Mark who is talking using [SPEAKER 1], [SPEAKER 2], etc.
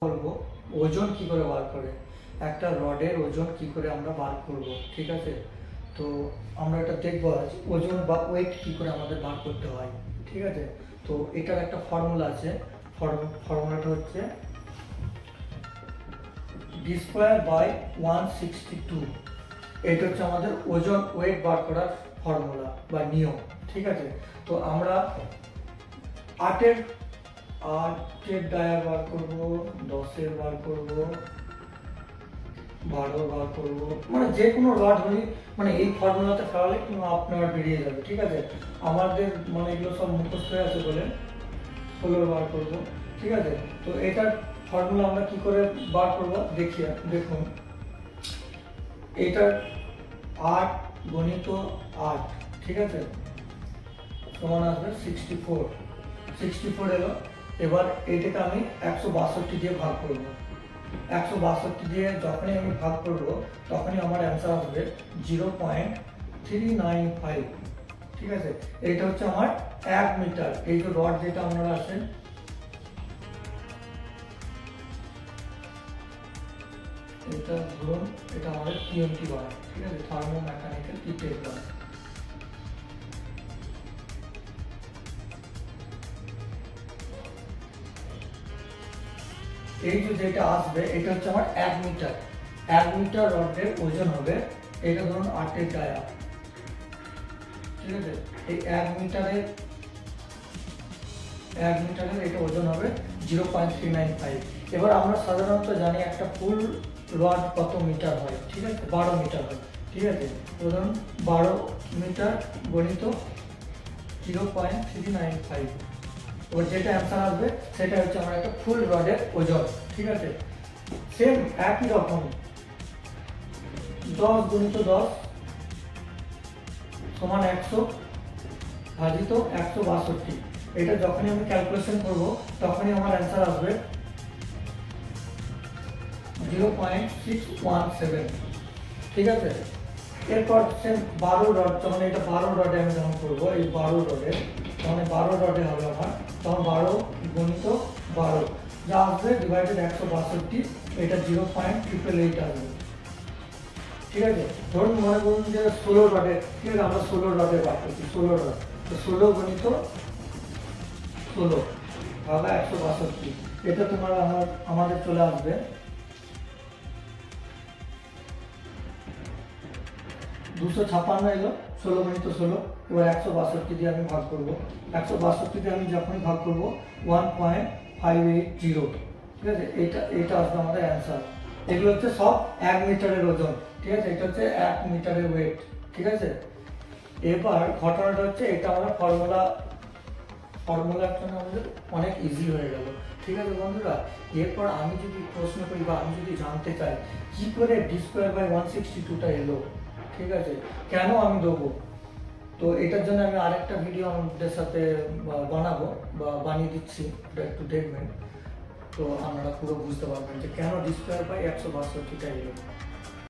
[SPEAKER 1] বলবো ওজন কি করে বার করে, একটা রডের ওজন কি করে আমরা বার করব। ঠিক আছে, তো আমরা এটা দেখবো আজ ওজন বা ওয়েট কি করে আমাদের বার করতে হয়। ঠিক আছে, তো এটার একটা ফর্মুলা আছে। ফর্মুলাটা হচ্ছে ডি স্কোয়ার বাই 162। এটা হচ্ছে আমাদের ওজন ওয়েট বার করার ফর্মুলা বা নিয়ম। ঠিক আছে, তো আমরা আটের ডায়া বার করবো, 10-এর বার করবো, 12 বার করবো, মানে যে কোনো রড হলে মানে এই ফর্মুলাতে ফেলালে কিন্তু আপনার বেরিয়ে যাবে। ঠিক আছে, আমাদের মানে এগুলো সব মুখস্থ হয়ে আছে বলে 16 বার করবো। ঠিক আছে, তো এটার ফর্মুলা আমরা কি করে বার করবো দেখুন, এটার 8 গণিত 8, ঠিক আছে, সমান আসবে 64 এলো। এবার এটাকে আমি 162 দিয়ে ভাগ করব। 162 দিয়ে যখনই আমি ভাগ করব তখনই আমার অ্যান্সার আসবে 0.395। ঠিক আছে, এটা হচ্ছে আমার 1 মিটার। এই যে রড যেটা আপনারা আছেন, এটা ধরুন এটা আমাদের টিএমটি বার। ঠিক আছে, থার্মোমেকানিক্যাল হিট বার। এই যে যেটা আসবে এটা হচ্ছে আমার 1 মিটার। 1 মিটার রডের ওজন হবে, এটা ধরুন 8-এর ডায়া। ঠিক আছে, এই 1 মিটারের এটা ওজন হবে 0.395। এবার আমরা সাধারণত জানি একটা ফুল রড কত মিটার হয়। ঠিক আছে, 12 মিটার হয়। ঠিক আছে, ধরুন 12 মিটার গণিত 0.395। এবার যেটা অ্যান্সার আসবে সেটা হচ্ছে আমার একটা ফুল রডের ওজন। ঠিক আছে, সেম একই রকম 10 গুণিত 10 সমান 100 ভাজিত 162। এটা যখনই আমি ক্যালকুলেশন করব তখনই আমার অ্যান্সার আসবে 0.617। ঠিক আছে, এরপর সেম 12 রড, যখন এটা 12 রডে আমি যখন করবো, এই 12 রডে তখন 12 রডে হবে আমার, তখন 12 গুণিত 12 যা আসবে ডিভাইডেড 162, এটা 0.888 আসবে। ঠিক আছে, ধরুন মনে করুন যে 16 রডে, ঠিক আছে, আমরা 16 রডে বার করছি, 16 রড, তো 16 গুণিত 16 ভাগা 162, এটা তোমার আমাদের চলে আসবে 256 এলো। 16 গুণিত 16, এবার 162 দিয়ে আমি ভাগ করবো। 162 দিয়ে আমি যখনই ভাগ করবো 1.580। ঠিক আছে, এটা আসবে আমাদের অ্যান্সার। এগুলো হচ্ছে সব 1 মিটারের ওজন। ঠিক আছে, এটা হচ্ছে 1 মিটারের ওয়েট। ঠিক আছে, এবার ঘটনাটা হচ্ছে এটা আমরা ফর্মুলার জন্য আমাদের অনেক ইজি হয়ে গেল। ঠিক আছে বন্ধুরা, এরপর আমি যদি প্রশ্ন করি বা আমি যদি জানতে চাই কি করে ডি স্কোয়ার বাই 162টা এলো, ঠিক আছে, কেন আমি দেবো, তো এটার জন্য আমি আরেকটা ভিডিও আমাদের সাথে বানাবো বা বানিয়ে দিচ্ছি, ওটা একটু দেখবেন, তো আপনারা পুরো বুঝতে পারবেন যে কেন ডি স্কোয়ার বাই 162টা এলো।